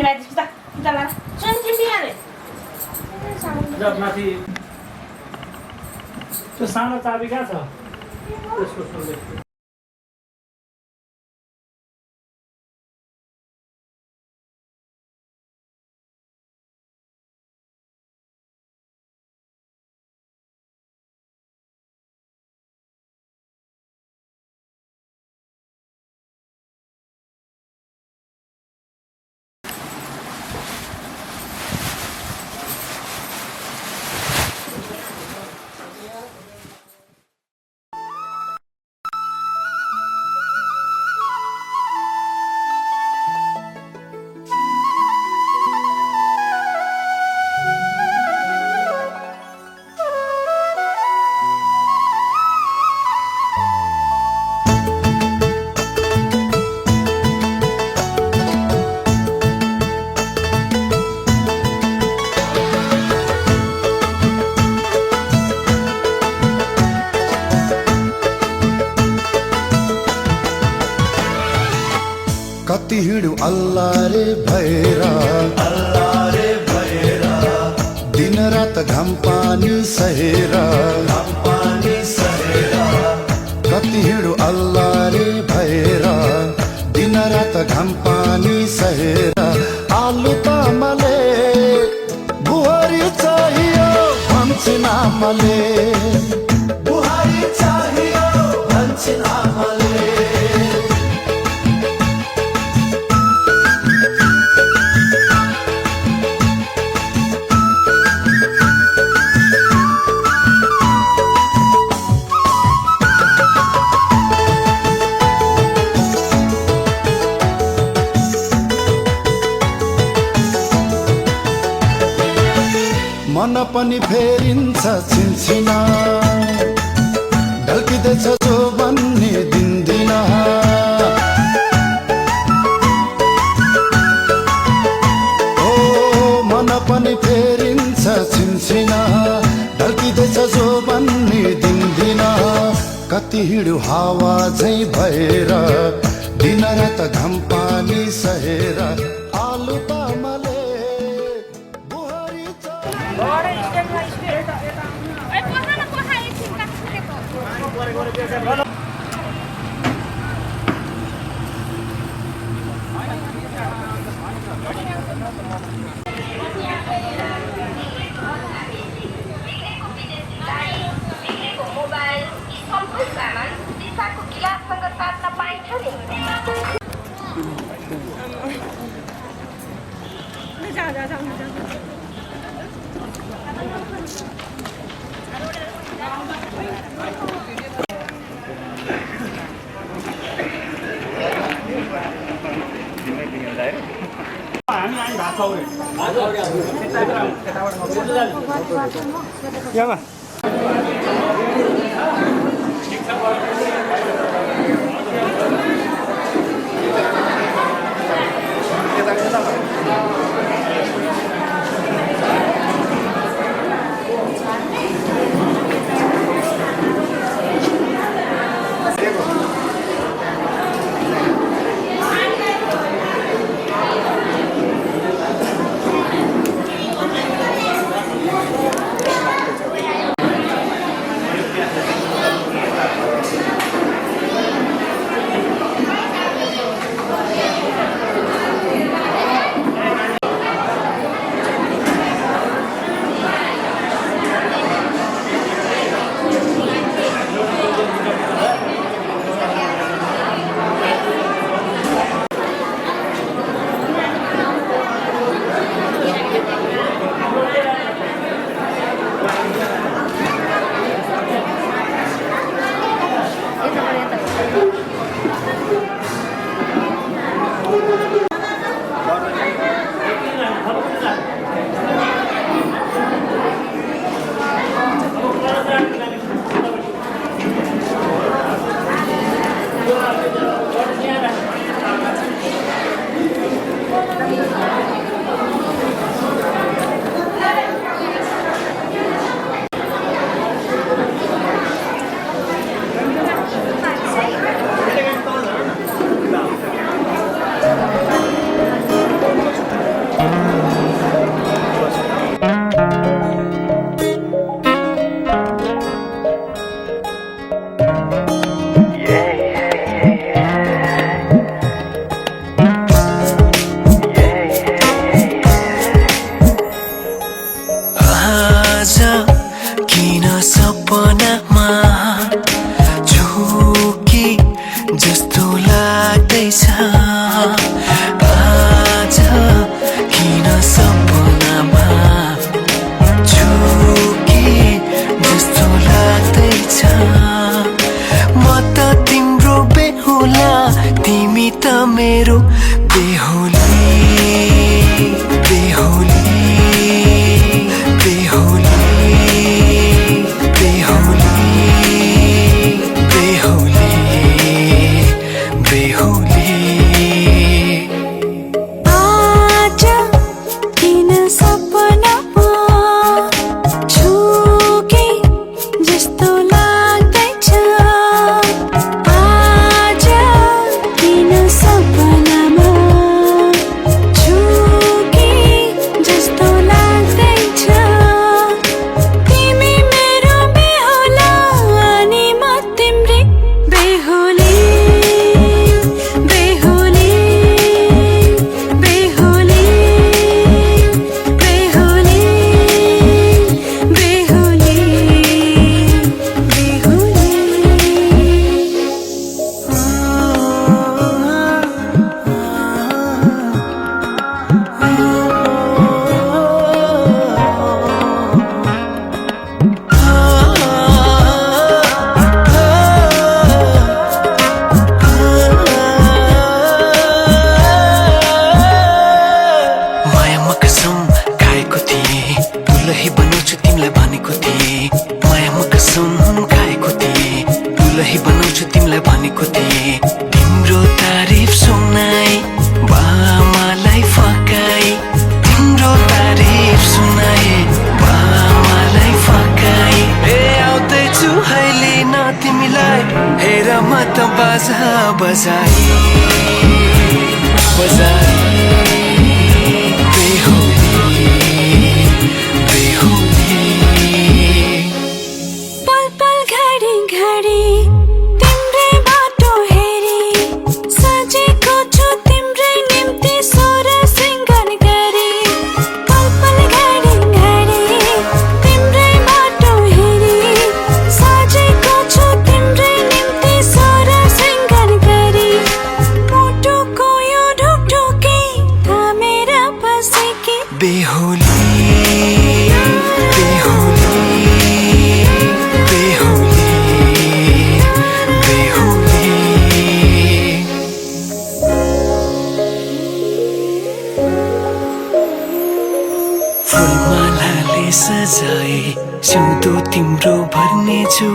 मिलाइदिन्छु त ल सुन तिमीले माथि त्यो सानो चाबी कहाँ छ त्यसको सुन्दै कति हिँड्यो अल्लाह रे भएर दिन रात घाम पानी सहेर कति हिँड्यो अल्लाह रे भएर दिन रात घाम पानी सहेर आलु तामाले बुहारी चाहियो भन्छन् आमाले बुहारी चाहियो भन्छन् आमाले मन पनि फेरिन्छ छिनछिना ढल्किँदैछ जो भन्ने दिन्दिन ओ मन पनि फेरिन्छ छिनछिना ढल्किँदैछ जो भन्ने दिन्दिन कति हिँड्यो हावा झै भएर दिन रात घाम पानी सहेर आलु तामाले आज किन सपनामा झुकी जस्तो लाग्दैछ आज किन सपनामा झुकी जस्तो लाग्दैछ म त तिम्रो बेहुला तिमी त मेरो बेहुली बेहुली बेहुली बेहुली बेहुली बेहुली आज किन सपनामा झुके जस्तो लाग्दैछ आज किन सपनामा झुके जस्तो लाग्दैछ तिमी मेरो बेहुला अनि म तिम्रै बेहुली बेहुली बेहुली बेहुली बेहुली मायामा कसम खाएको थिएँ दुलही बनाउँछु तिमीलाई भनेको थिएँ मायामा कसम खाएको थिएँ दुलही बनाउँछु तिमीलाई भनेको थिएँ तिम्रो तारिफ सुनाई बामालाई फकाई तिम्रो तारिफ सुनाई बामालाई फकाई ए आउँदैछु अहिले न तिमीलाई हेर म त बाजा बजाई बजाई बेहुली बेहुली पल पल घडी घडी तिम्रै बाटो हेरी सजेको छु तिम्रै निम्ति सोर सिंगार गरी पल पल घडी घडी तिम्रै बाटो हेरी सजेको छु तिम्रै निम्ति सोर सिंगार गरी मुटुको यो ढुकढुकी थामेर बसेकी बेहुली बेहुली बेहुली बेहुली फुलमालाले सजाए सिउँदो तिम्रो भर्नेछु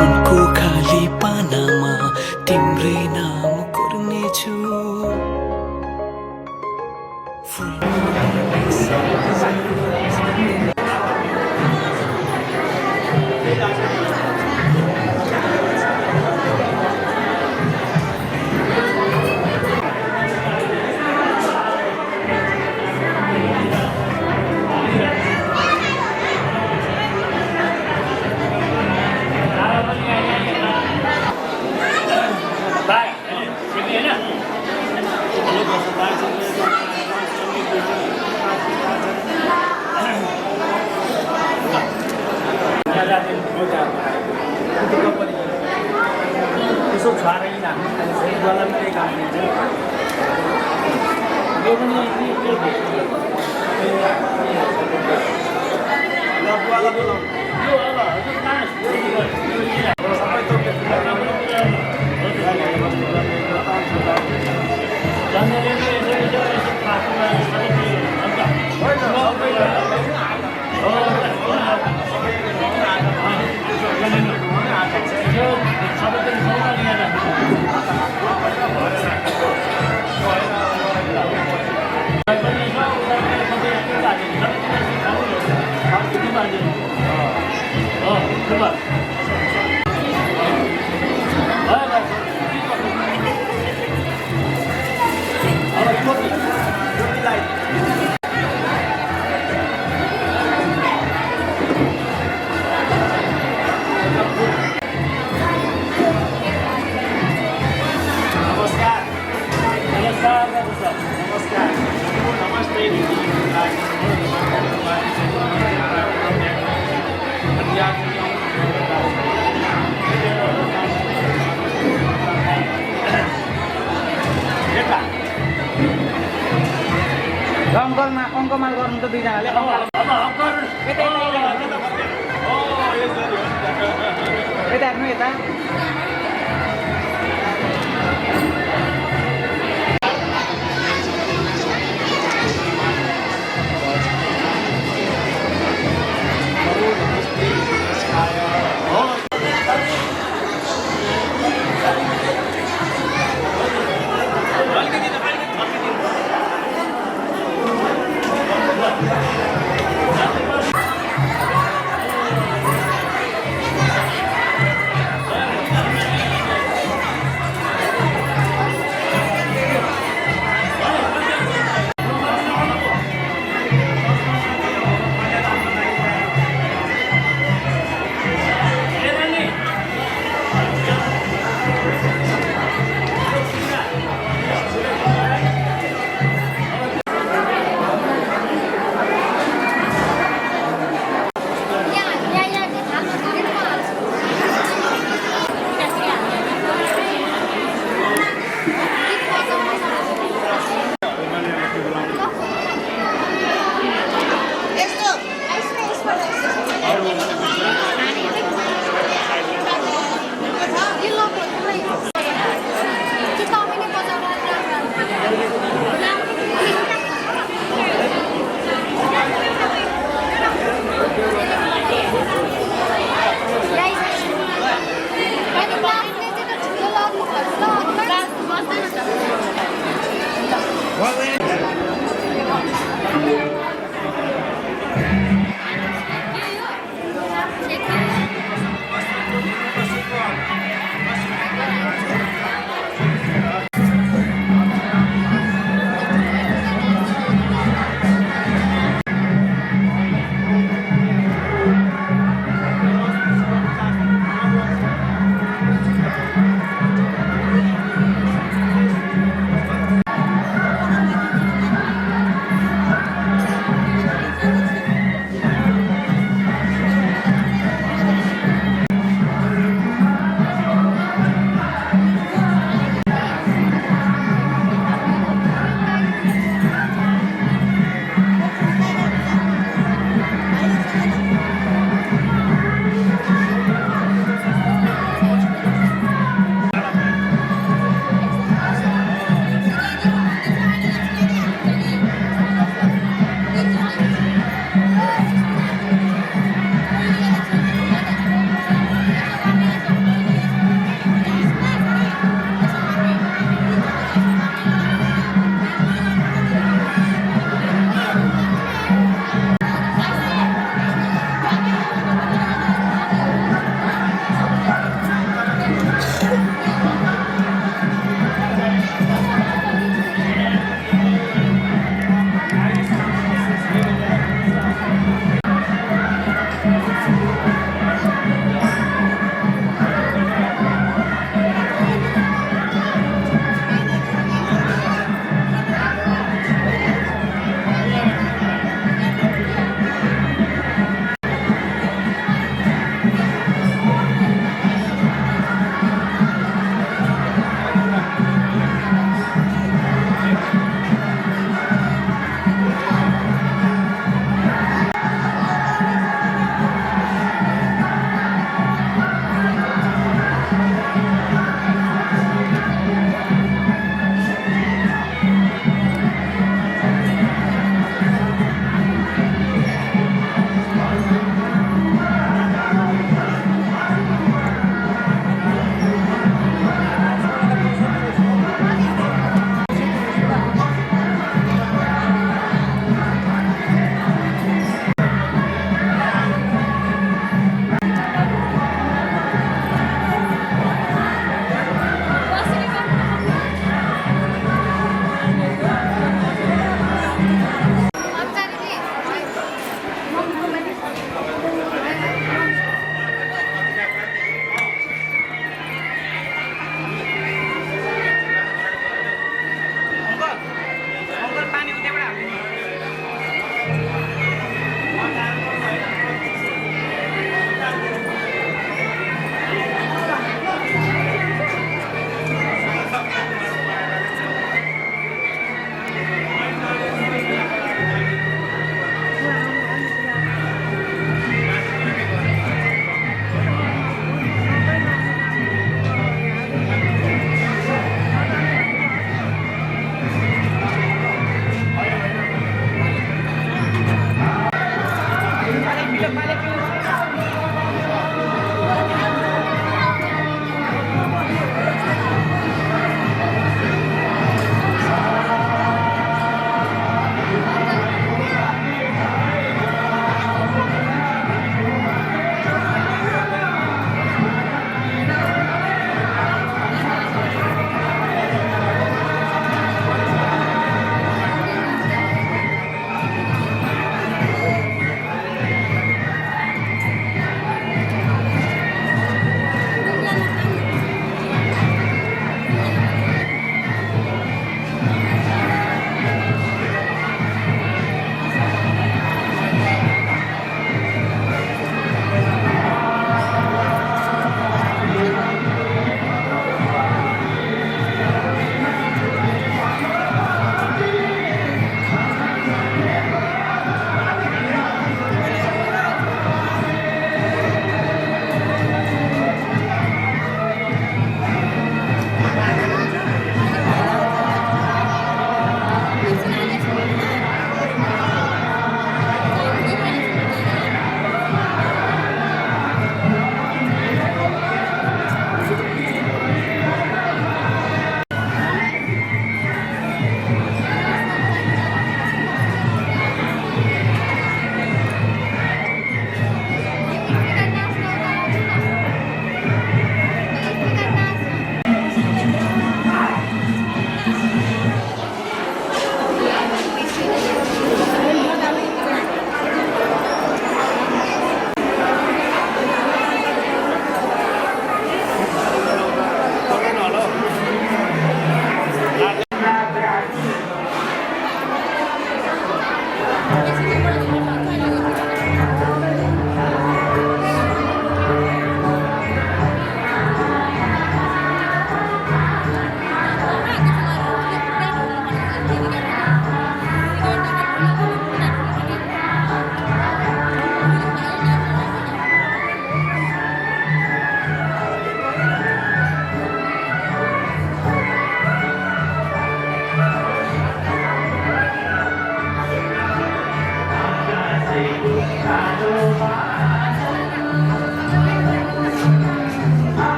उनको खाली पानामा तिम्रै नाम कोर्नेछु यसो छाडै हामी गला पनि काम दिन्छ यो पनि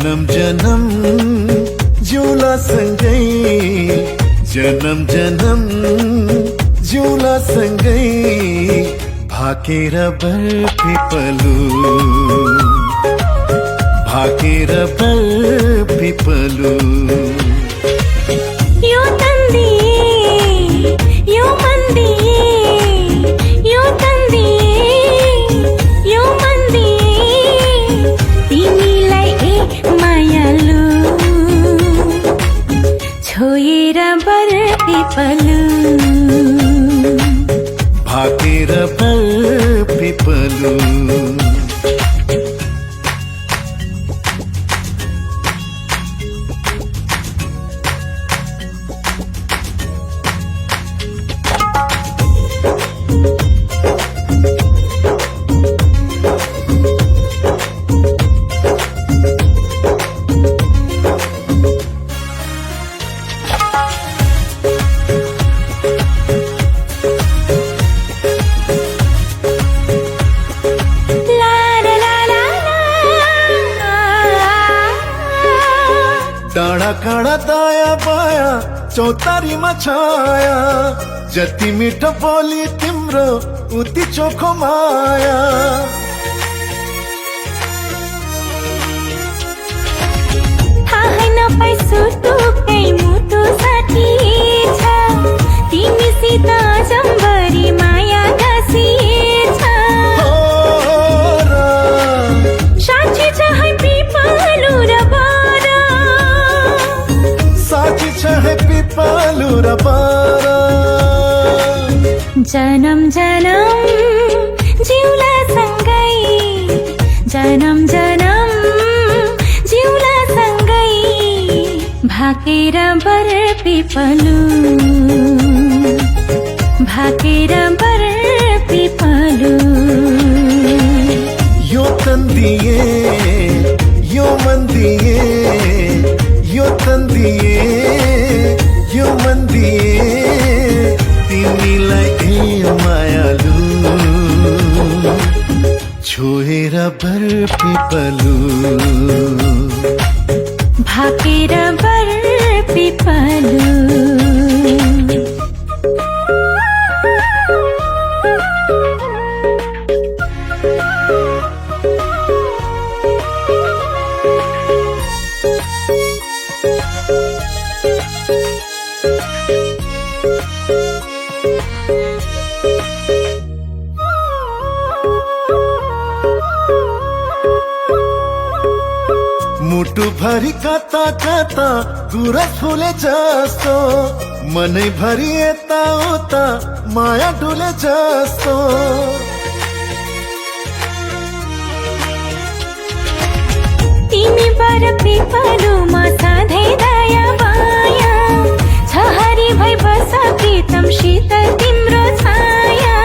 जन्म जन्म जिउला सँगै जन्म जन्म जिउला सँगै भाकेर बरपिपलु भाकेर बरपिपलु यो तन्दी यो मन्दी यो तन्दी यो मन्दी तिमीलाई मायालु छोएर बरपिपलु भाकेर बरपिपलु डाँडा काँडा दाया बाया चौतारीमा छाया जति मिठो बोली तिम्रो उति चोखो माया थाहै नपाई सुटुकै मुटु साथी छ तिमीसित जम्बरी माया गाँसिएछ साँच्ची छ है पिपलु र बारा साँच्ची छ है पिपलु र बारा जन्म जन्म जिउला सँगै जन्म जन्म जिउला सँगै भाकेर बरपिपलु भाकेर बरपिपलु यो तन्दिए यो मन्दिए यो तन्दिए यो मन्दिए तिमीलाई मायालु छोएर बरपिपलु भाकेर बरपिपलु मुटु भरि कता कता गुरस फुले जस्तो मनै भरि यता उता माया डुले जस्तो तिमी बरपिपलुमा सधैँ दया माया छ हरि भई बस प्रीतम शीतल तिम्रो छाया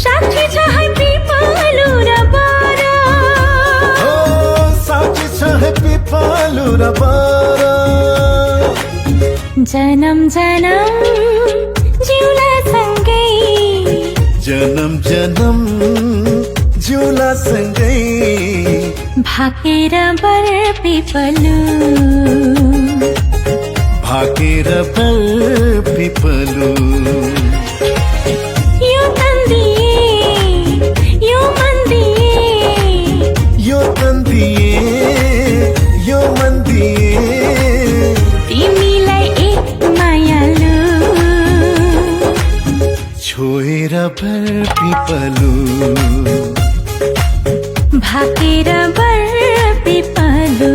साक्षी छ है पिपलु र बारा साँच्ची छ है पिपलु र बारा जन्म जन्म जिउला सँगै जन्म जन्म जिउला सँगै भाकेर बरपिपलु भाकेर बरपिपलु यो तन्दी यो मन्दी यो तन्दिए यो मन्दिए तिमीलाई मायालु छोएर बरपिपलु भाकेर बरपिपलु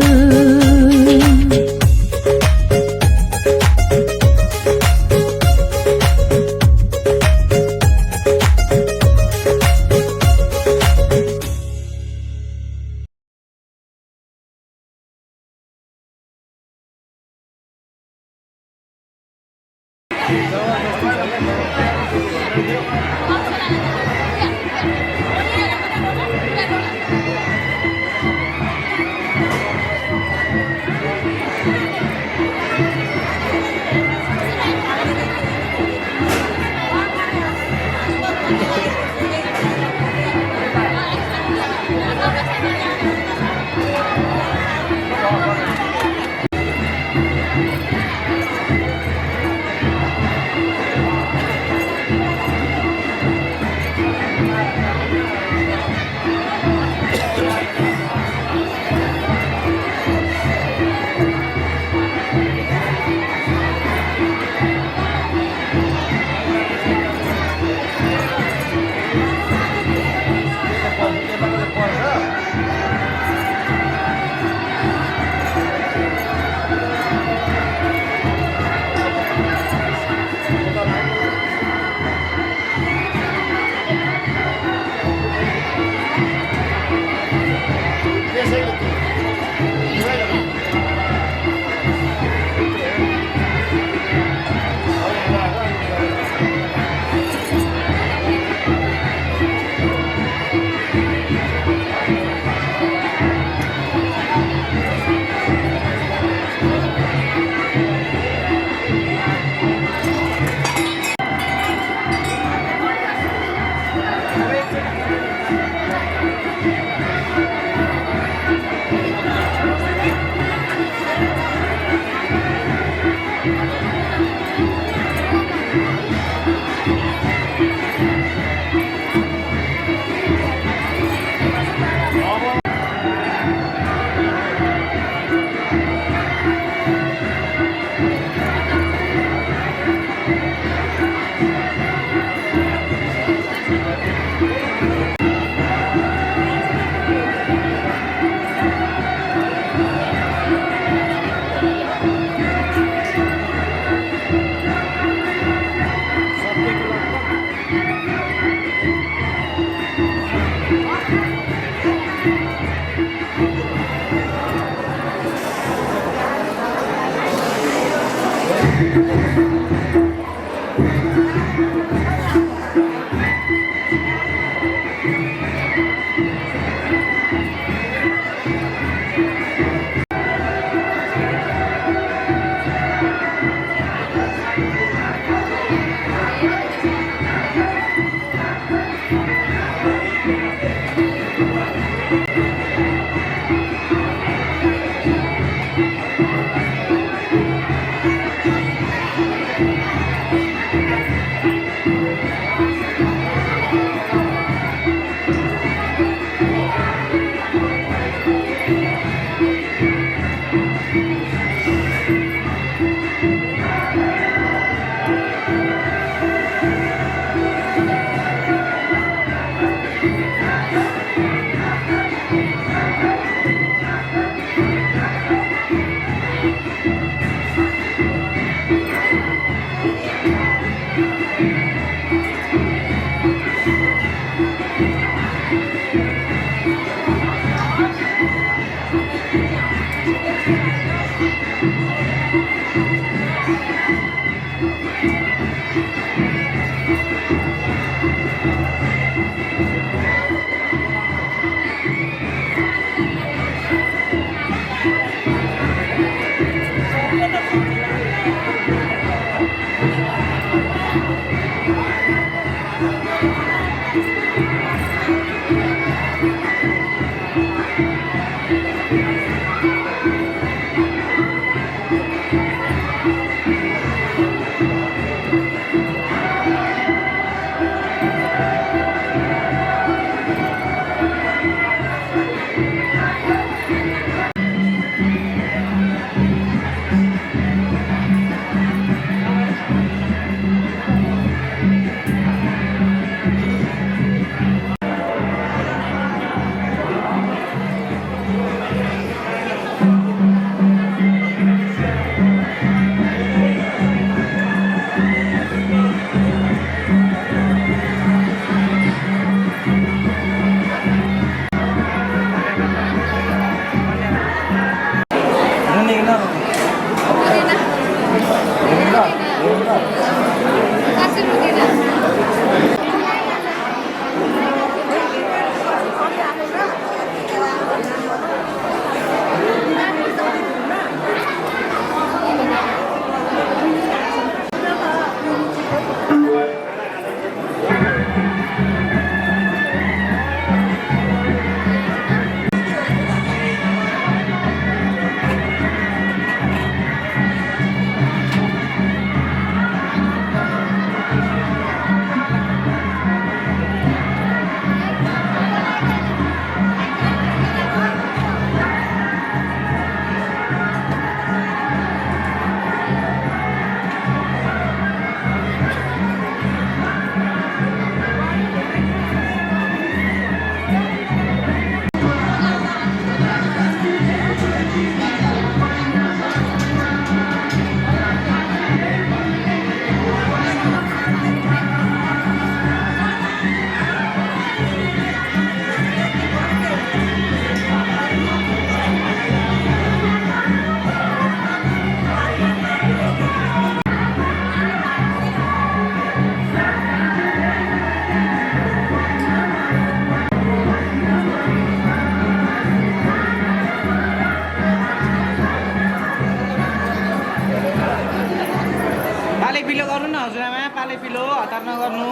पाले पिलो हतार नगर्नु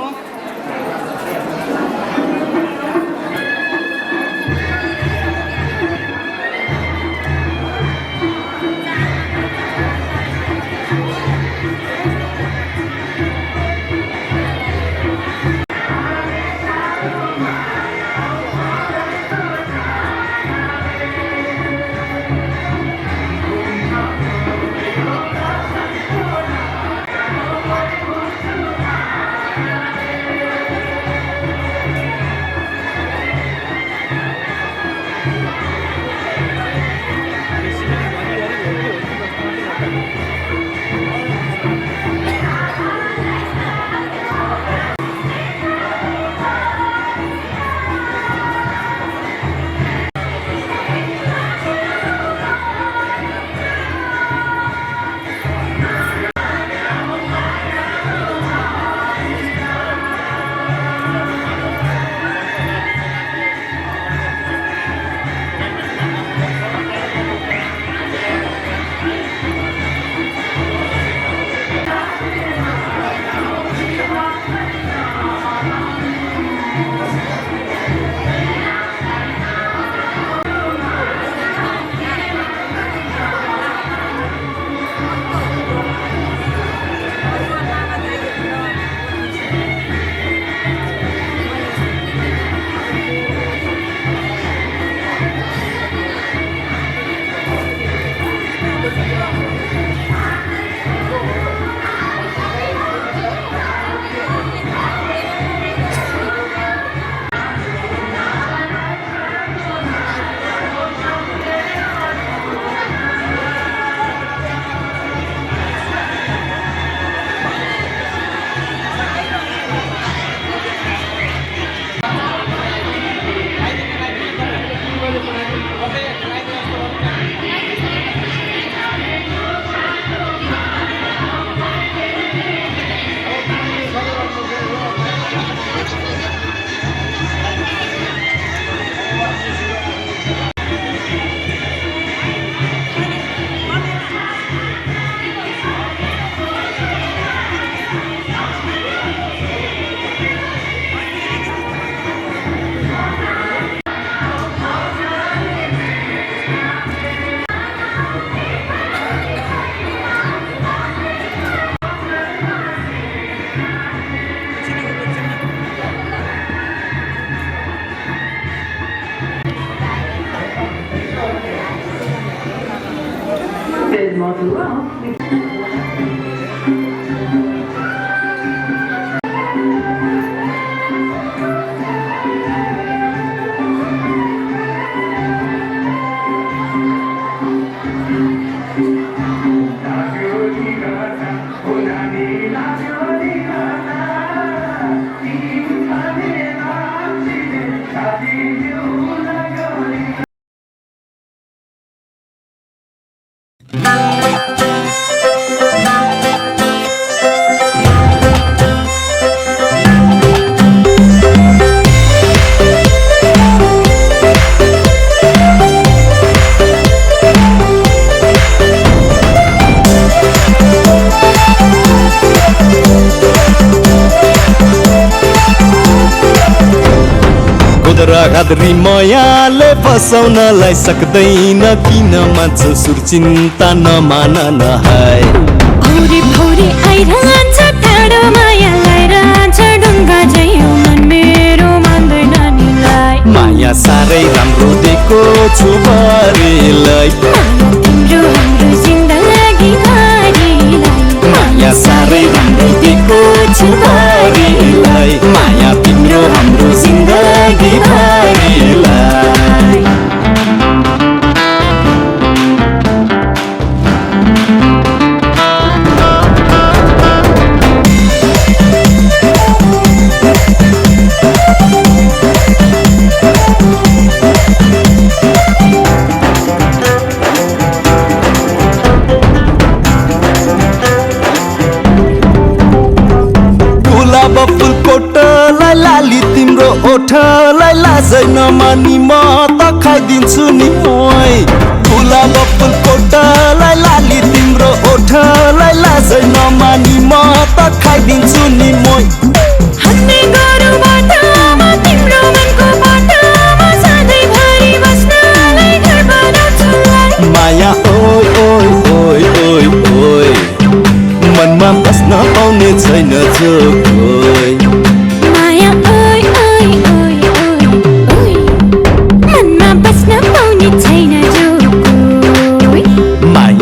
घाद्री मायाले फसाउनलाई सक्दैन किन मान्छौ सुर चिन्ता नमान न है भौरी भौरी आइरहन्छ टाढो माया लाइरहन्छ ढुङ्गा झैँ मन मेरो मान्दैन निलाई माया साह्रै राम्रो दिएको छु भरिलाई तिम्रो हाम्रो जिन्दगी भरिलाई माया साह्रै राम्रो दिएको छु भरिलाई माया तिम्रो हाम्रो जिन्दगी भरिलाई फुलकोटलाई लाली तिम्रो ओठलाई लाजै नमानी म त खाइदिन्छु नि मोय गुलाब फुलकोटलाई लाली तिम्रो ओठलाई लाजै नमानी म त खाइदिन्छु नि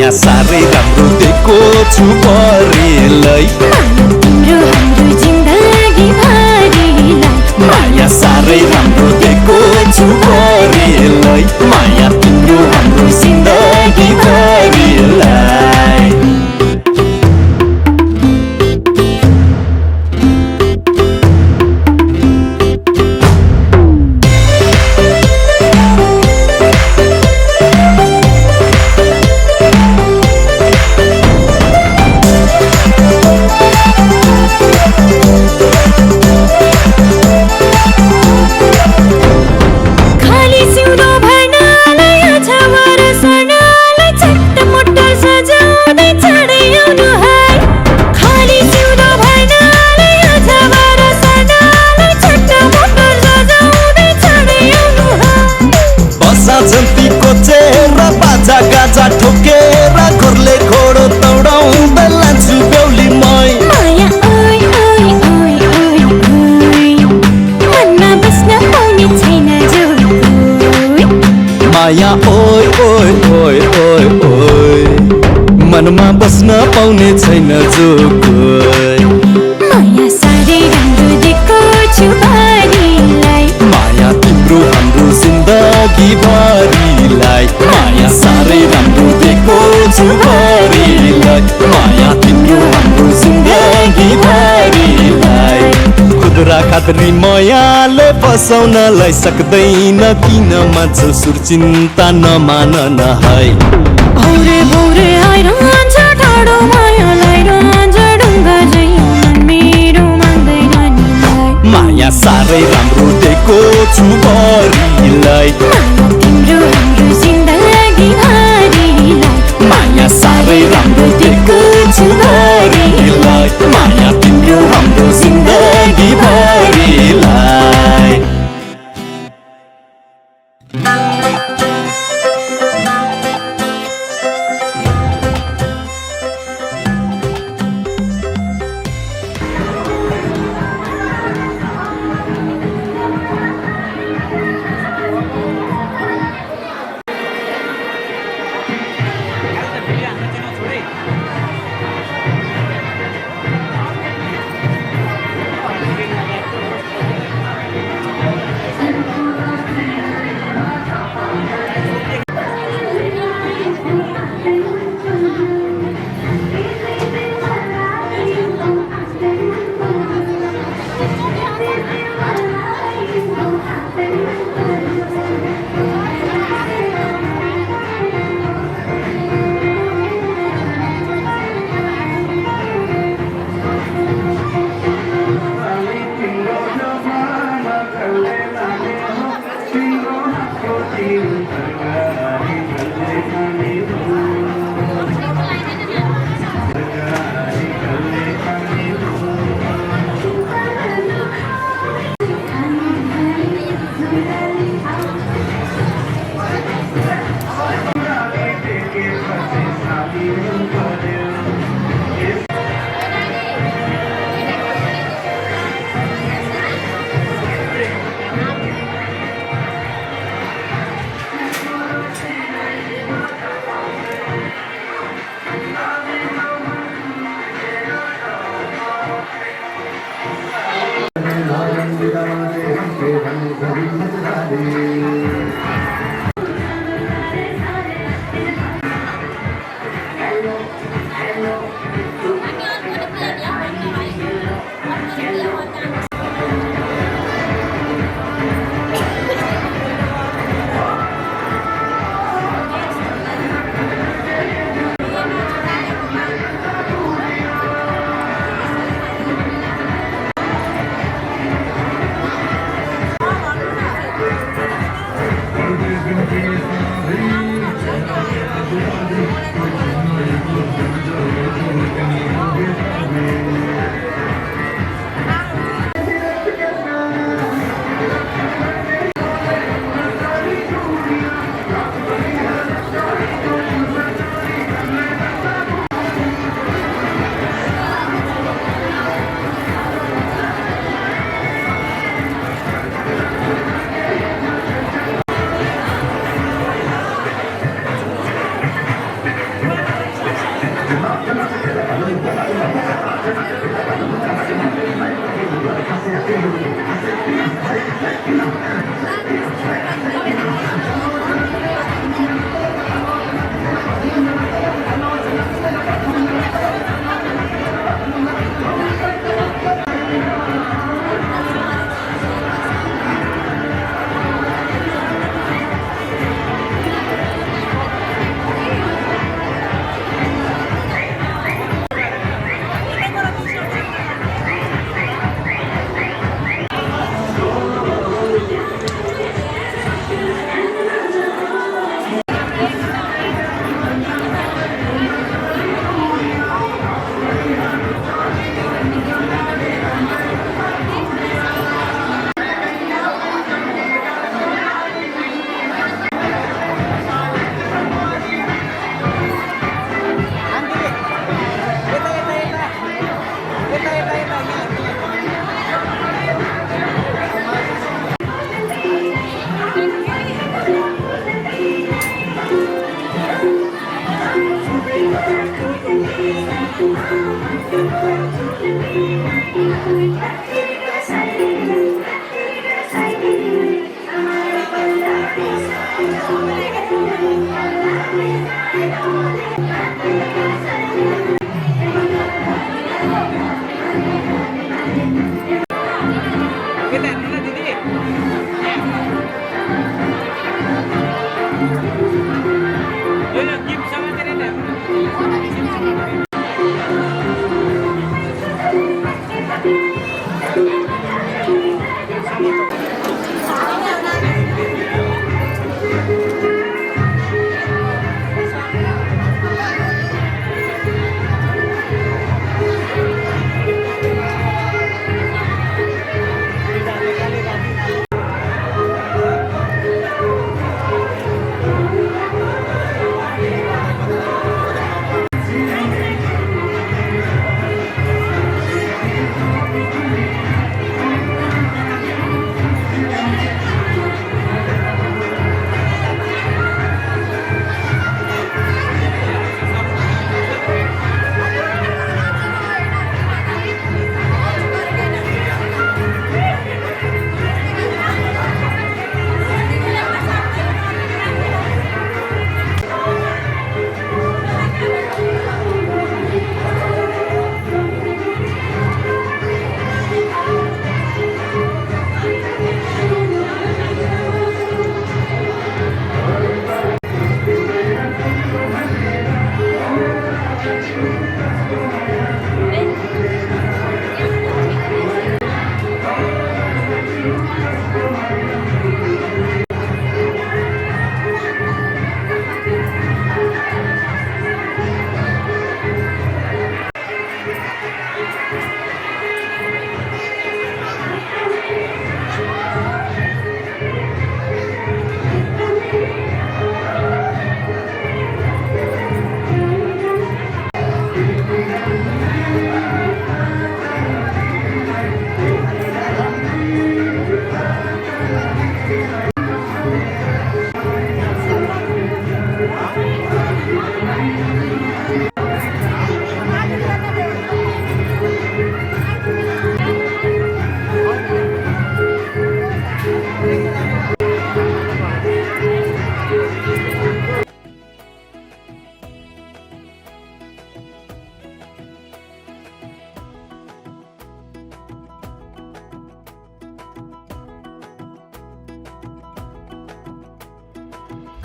माया साह्रै राम्रो दिएको छु परिलाई तिम्रो हाम्रो जिन्दगी भरिलाई माया साह्रै राम्रो दिएको छु परिलाई माया तिम्रो हाम्रो जिन्दगी भरिलाई खाली सिउँदो भर्नलाई अझवर सर्नलाई चट्टमट्ट सजाउँदै चाँडै आउनु है खाली सिउँदो भर्नलाई अझवर सर्नलाई चट्टमट्ट सजाउँदै चाँडै आउनु है बसा जन्तीको चेहरा बाजा गाजा ठोकेर घरले घोडो दौडाउँदै लान्छु बेहुली मै माया ओइ ओइ ओइ ओइ ओइ मनमा बस्न पाउने छैन जो कोही माया ओइ ओइ ओइ ओइ ओइ मनमा बस्न पाउने छैन जो कोही माया साह्रै राम्रो दिएको छु भरिलाई माया तिम्रो हाम्रो जिन्दगी भरिलाई माया साह्रै राम्रो दिएको छु भरिलाई माया तिम्रो हाम्रो जिन्दगी भरिलाई खुद्रा खाद्री मायाले फसाउनलाई सक्दैन किन मान्छौ सुर चिन्ता नमान न है भौरे भौरे आइरहन्छ टाढो मायालाई रहन्छ ढुङ्गा झै मन मेरो मान्दैन निलाई माया साह्रै राम्रो दिएको छु भरिलाई माया तिम्रो हाम्रो जिन्दगी भरिलाई माया साह्रै राम्रो दिएको छु भरिलाई माया तिम्रो हाम्रो जिन्दगी भरिलाई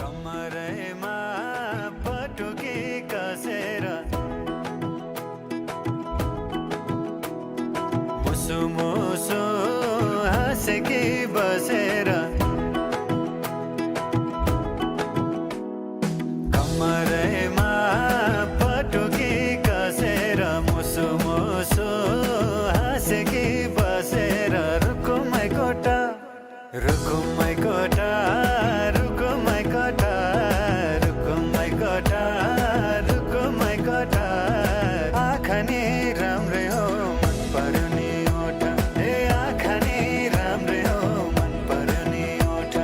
कमरैमा पटुकी कसेर मुसु मुसु हाँसेकी बसेर कमरैमा पटुकी कसेर मुसु मुसु हाँसेकी बसेर रुकुमै कोटा रुकुमै कोटा आँखानी राम्रै हो मन पर्यो नि ओठ ए आँखानी राम्रै हो मन पर्यो नि ओठ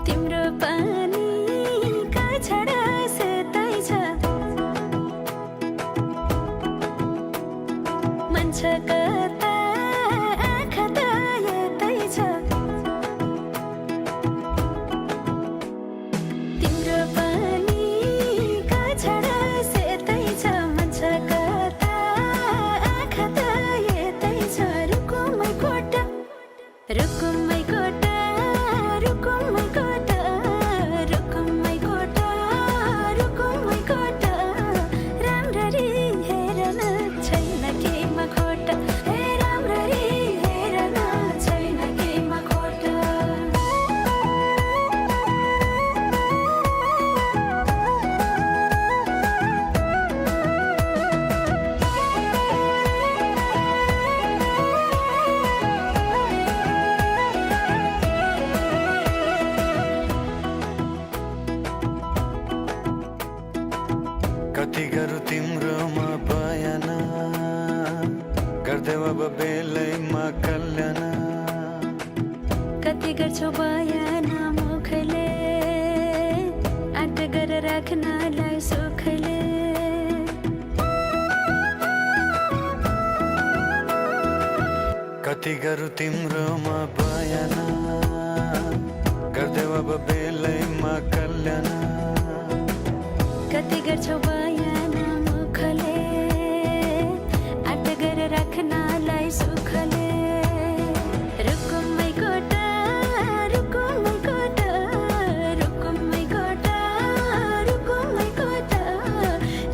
तिम्रो पानीका छडा सेतै छ मन छ कता आँखा त यतै छ तिम्रो पानीका छडा सेतै छ मन छ कता आँखा त यतै छ रुकुमै कोटा रुकुमै कोटा रुकुमै कोटा रुकुमै कोटा रुकुमै कोटा राम्ररी हेर्न छैन केमा खोटा राख्नलाई सुखले कति गरौँ तिम्रोमा बयान गर्दै अब बेलैमा कल्याण कति गर्छौ बयान मुखले आट गरेर राख्नलाई सुखले रुकुमै कोटा रुकुमै कोटा रुकुमै कोटा रुकुमै कोटा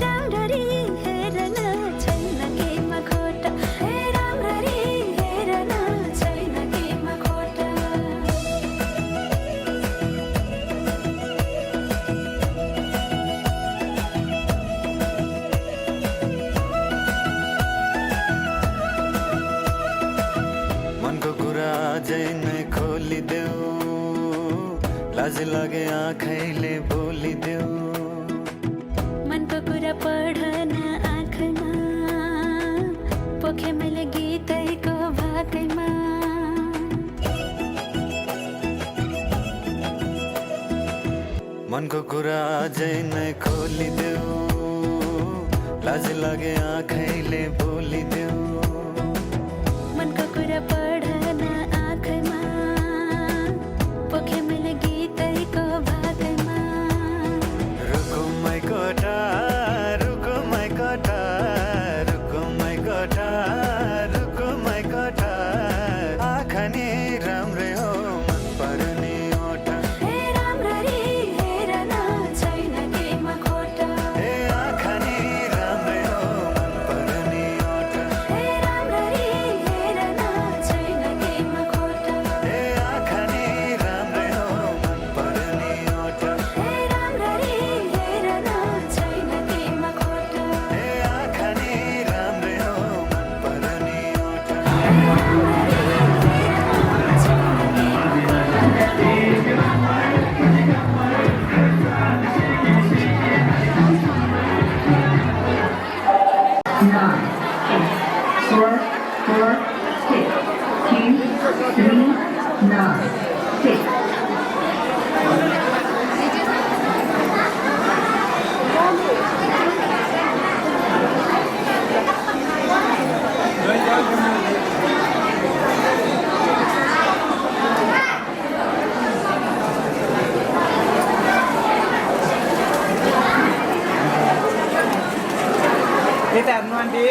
राम्ररी हेर्न छैन केमा खोटा हे राम्ररी हेर्न छैन केमा खोटा मनको कुरा अझै नै खोलिदेऊ लाज लागे आँखैले बोलिदेऊ मनको कुरा पढ्न आँखमा पोखे मैले गीतैको भाकैमा मनको कुरा अझै नै खोलिदेऊ लाज लागे आँखैले बोलिदेऊ मनको कुरा पढ्न आँखमा पोखे मैले गीतैको भाकैमा रुकुमै कोठा रुकुमै कोठा रुकुमै कोठा रुकुमै कोठा आँखा नि राम्रै हो मन पर्ने ओठा हे राम्ररी हेर्न छैन केमा खोटा ए आँखा नि राम्रै हो मन पर्ने ओठा हे राम्ररी हेर्न छैन केमा खोटा ए आँखा नि राम्रै हो मन पर्ने ओठा हे राम्ररी हेर्न छैन केमा खोटा ए आँखा नि राम्रै हो मन पर्ने ओठा यता हेर्नु आन्टी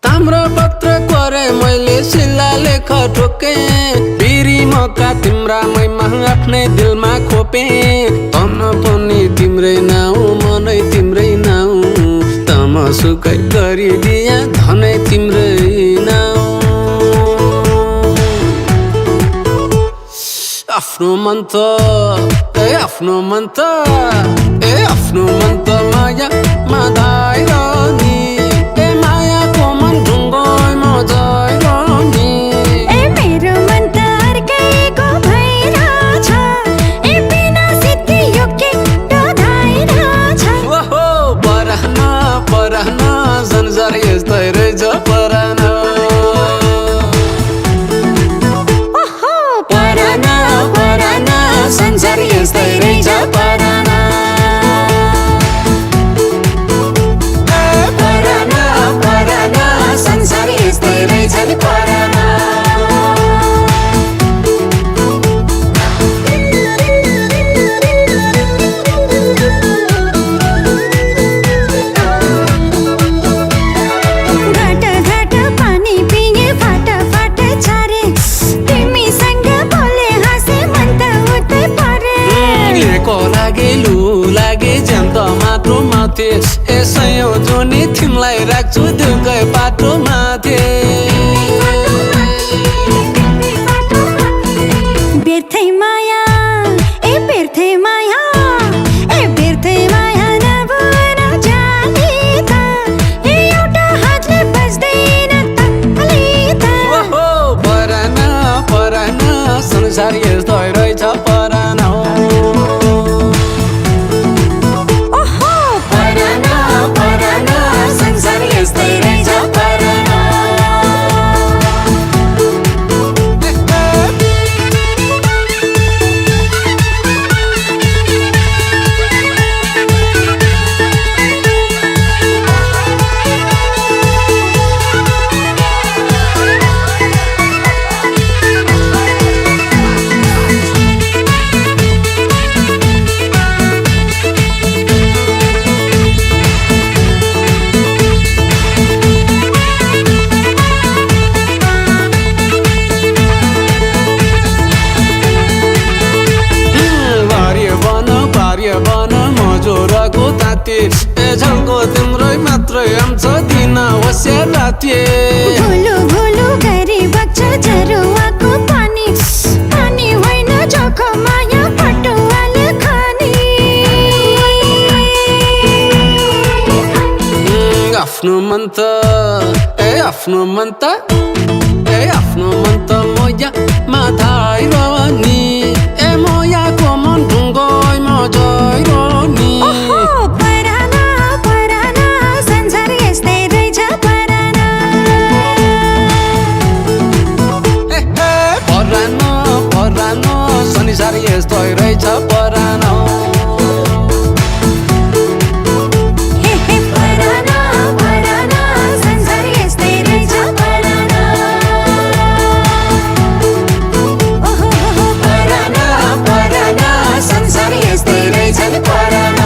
ताम्रपत्र करे मैले शिलालेख ठोके बिरी मका तिम्रा मैमा आफ्नै दिलमा खोपे तन पनि तिम्रै नाउ मनै तिम्रै नाउ तमसुकै गरिदिया धनै तिम्रै नाउ आफ्नो मन त आफ्नो मन त आफ्नो मन त माया माधाएर नि मायाको मन ढुङ्गोमा जाएर नि मेरो मन त अर्कैको भइरहेछ बिना सिद्धि यो के डोधाइरहेछ ओहो परान परान संसार यस्तै रहेछ परान ओहो परान परान संसार यस्तै रहेछ परान परान परान संसार यस्तै रहेछ नि परान घाट घाट पानी पिए फाट फाट छारे तिमीसँग बोले हाँसे मन त उतै परे को लागे लु लागे ज्यान त माटो माथे यसैयो जोनी तिमीलाई राख्छु दिलकै बाटो माथे व्यर्थै माया व्यर्थै माया व्यर्थै माया नभएर जाने त एउटा हातले बज्दैन ताली त ओहो परान परान संसार यस्तै रहेछ परान ओहो परान परान संसार यस्तै रहेछ परान भार्य बन मजोराको ताते झल्को तिम्रै मात्रै आउँछ दिन होस्यार राते भुलु भुलु गरी बग्छ झरुवाको पानी पानी होइन जोखो माया पटुवाले खानी आफ्नो मन त आफ्नो मन त आफ्नो मन त मोया माधाएर नि मोयाको मन ढुङ्गोमा जाएर नि ओहो परान परान संसार यस्तै रहेछ परान परान परान संसार यस्तै रहेछ परान हे हे परान परान संसार यस्तै रहेछ परान ओहो परान परान संसार यस्तै रहेछ नि परान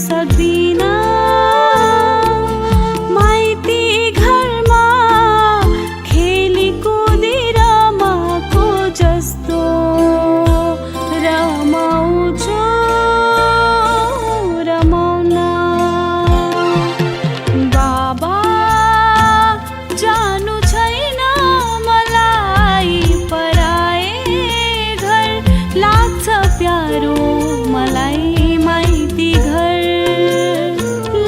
सक्दिन माइती घरमा खेली कुदी रमाको जस्तो रमाउँछु रमाउन बाबा जानु छैन मलाई पराए घर लाग्छ प्यारो मलाई माइती घर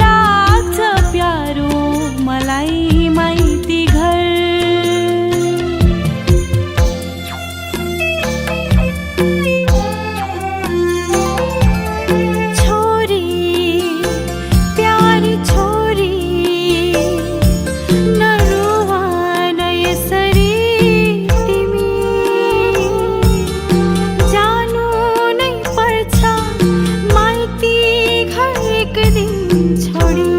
लाग्छ प्यारो मलाई माइती घर छोरी प्यारी छोरी नरुवा न यसरी तिमी जानु नै पर्छ माइती घर एक दिन छोडी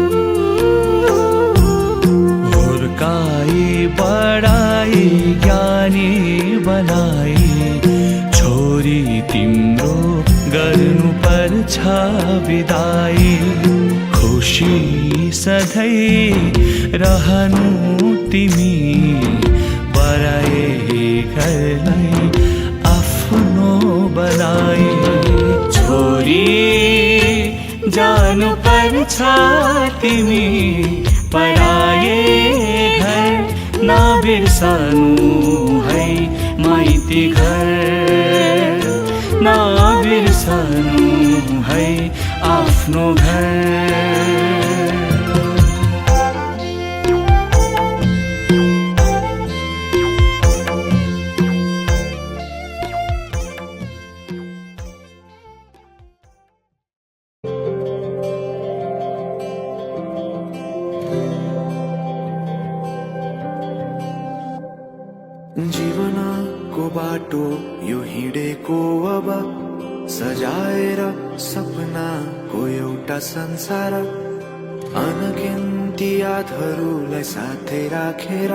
हुर्काई बढाई ज्ञानी बनाई छोरी तिम्रो गर्नु पर्छ बिदाई खुसी सधैँ रहनु तिमी बढाए घरलाई आफ्नो बनाई छोरी जानु पर्छ तिमी पराए घर नबिर्सनु है माइती घर नबिर्सनु है आफ्नो घर जीवनको बाटो यो हिँडेको अब सजाएर सपनाको एउटा संसार अनगिन्ती यादहरूलाई साथै राखेर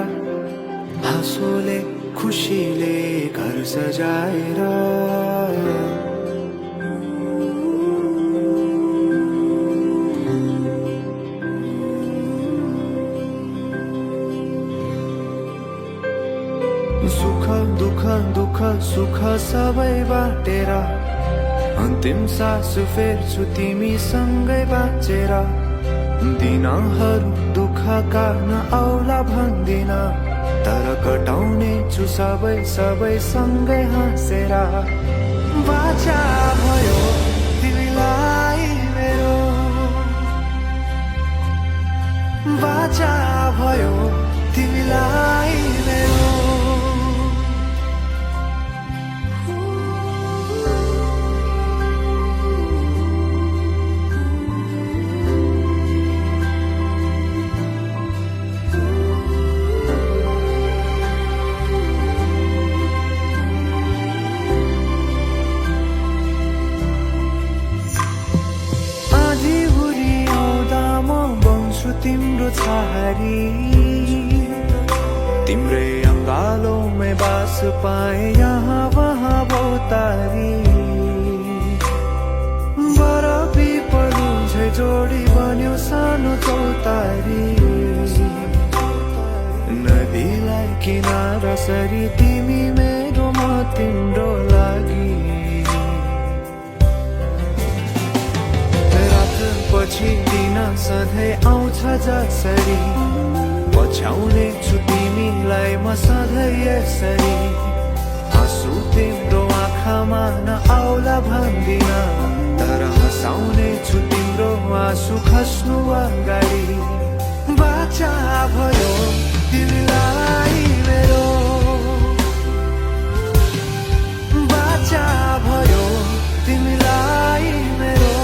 हाँसोले खुसीले घर सजाएर सुख दुःख दुःख सुख सबै बाटेर अन्तिम सास फेर्छु तिमीसँगै बाँचेर दिनहरू दुःखका नआउला भन्दिन तर कटाउने छु सबै सबै सँगै हाँसेर बाचा भयो तिमीलाई मेरो बाचा भयो तिमीलाई मेरो तिम्रो छहारी तिम्रै अङ्गालोमै बास पाए यहाँ वहाँ बहुतारी बरफी पलु झै जोडी बन्यो सानो चौतारी नदीलाई किनारा सरी तिमी मेरो म तिम्रो लागि पछि दिन सधैँ आउँछ जसरी पछ्याउने छु तिमीलाई म सधैँ यसरी आँसु तिम्रो आँखामा नआउला भन्दिन तर हँसाउने छु तिम्रो आँसु खस्नु अगाडि बाचा भयो तिमीलाई मेरो बाचा भयो तिमीलाई मेरो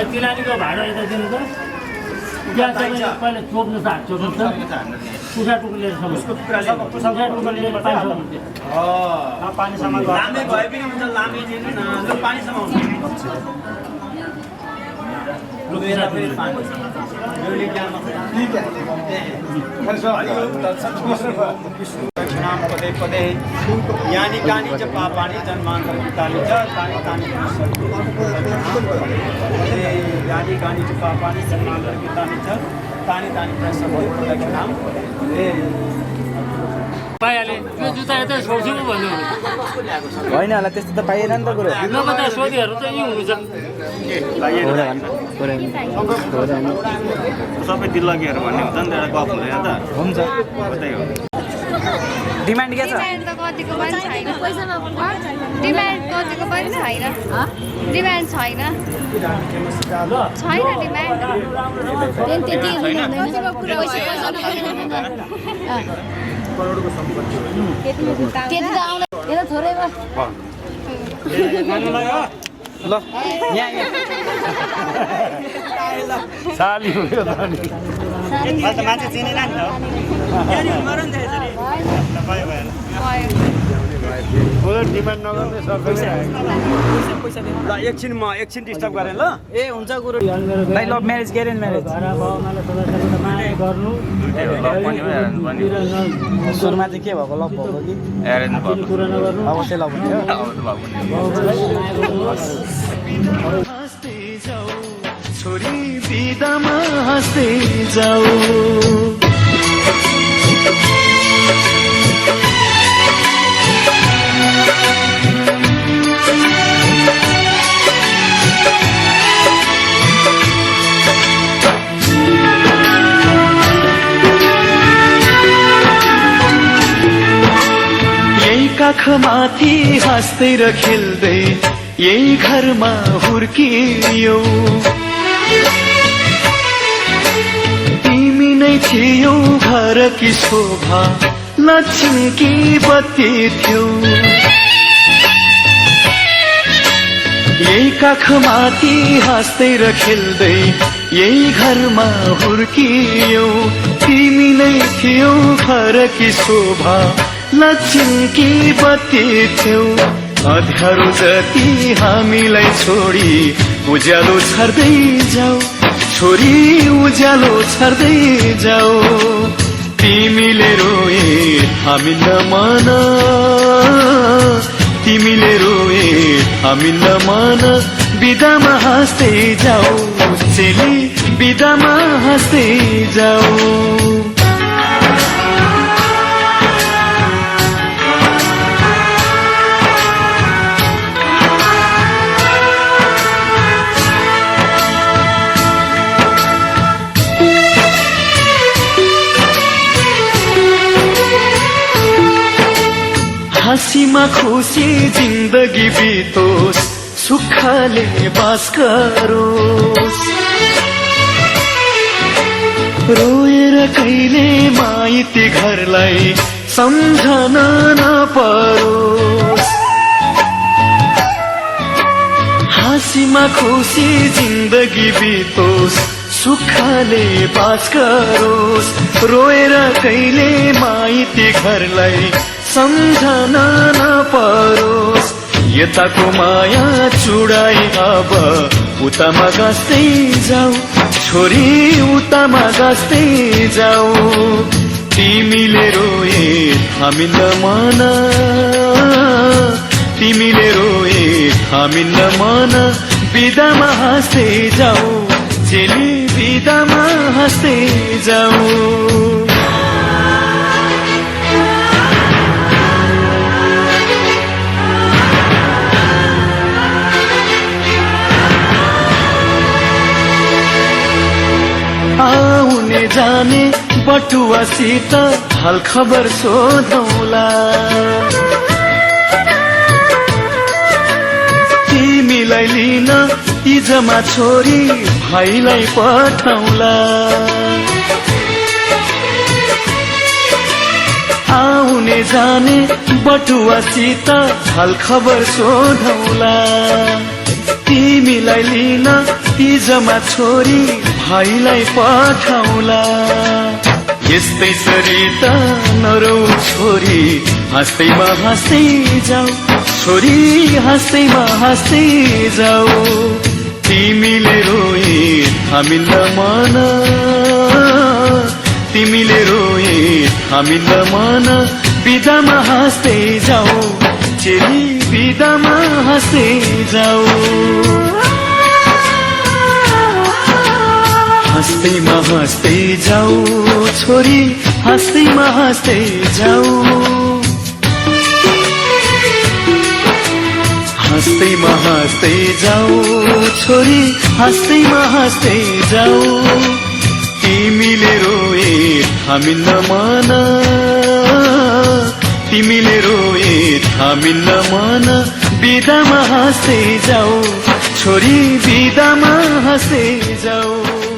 तिलानीको भाडा यता दिनु त यहाँ चाहिँ पहिला चोप्नु छ चोप्नु छ कुखुरा टुक्रो लिएर कुखुरा टुक्रो लिएर पानी सामान लामे भए पनि हुन्छ लामे दिनु न पानीसम्म हुन्छ नाम पदे पदे यानी कानी च पापानि जन्मान्तरकृतानि च तानि तानि यानी कानी च पापानि जन्मान्तरकृतानि च तानि तानि प्रदक्षिणां पाइहाले त्यो जुत्ता यता छोड्छु भन्नु होइन होला त्यस्तो त पाइएन नि त कुरो नभए त सोधीहरू त यहीँ हुनुहुन्छ सबै दिल्लगीहरू भन्ने हुन्छ नि त एउटा गफ हुँदैन त हुन्छ त्यही हो डिमान्ड के छ डिमान्ड त कतिको पनि छैन डिमान्ड कतिको पनि छैन डिमान्ड छैन छैन डिमान्ड करोडको सम्पत्ति ल यहाँ साली हो यो त नि मान्छे चिनेन नि त डिमान्ड नगर्ने सबैले ल एकछिन म डिस्टर्ब गरेँ ल ए हुन्छ गुरु भाइ लभ म्यारेज के अरेन्ज म्यारेज गर्नु सुरुमा चाहिँ के भएको लभ भएको कि अब चाहिँ लभ हुन्छ हाँस्दै जाऊ छोरी बिदामा हाँस्दै जाऊ यही काखमाथि हाँस्दै र खेल्दै यही घरमा हुर्कियौ तिमी नै थियौ घरकी शोभा लक्ष्मीकी बत्ती थियौ यही काखमाथि हाँस्दै र खेल्दै यही घरमा हुर्कियौ तिमी नै थियौ घरकी शोभा लक्ष्मीकी बत्ती थियौ अँध्यारो जति हामीलाई छोडी उज्यालो छर्दै जाऊ छोरी उज्यालो छर्दै जाऊ तिमीले रोए हामी नमान तिमीले रोए हामी नमान बिदामा हाँस्दै जाऊ चेली बिदामा हाँस्दै जाऊ हाँसीमा खुसी जिन्दगी बितोस् सुखले बास गरोस् रोएर कहिले माइती घरलाई सम्झन नपरोस् हाँसीमा खुसी जिन्दगी बितोस् सुखले बास गरोस् रोएर कहिले माइती घरलाई सम्झन नपरोस् यताको माया चुडाई अब उतामा गाँस्दै जाऊ छोरी उतामा गाँस्दै जाऊ तिमीले रोए हामी नमान तिमीले रोए हामी नमान बिदामा हाँस्दै जाऊ चेली बिदामा हाँस्दै जाऊ आउने जाने बटुवासित हाल खबर सोधौला तिमीलाई लिन इजमा छोरी भाइलाई पठाउला आउने जाने बटुवासित हाल खबर सोधौला तिमीलाई लिन इजमा छोरी भाइलाई पठाउला यस्तै सरिता नरौ छोरी हाँस्दैमा हाँस्दै जाऊ छोरी हाँस्दैमा हाँस्दै जाऊ तिमीले रोए हामील्ल मन तिमीले रोए हामील्ल मन बिदामा हाँस्दै जाऊ चेली बिदामा हाँस्दै जाऊ हाँस्दैमा हाँस्दै जाऊ छोरी हाँस्दैमा हाँस्दै जाऊ हाँस्दैमा हाँस्दै जाऊ छोरी हाँस्दैमा हाँस्दै जाऊ तिमीले रोए हामील्ल मन तिमीले रोए हामील्ल मन बिदामा हाँस्दै जाऊ छोरी बिदामा हाँस्दै जाऊ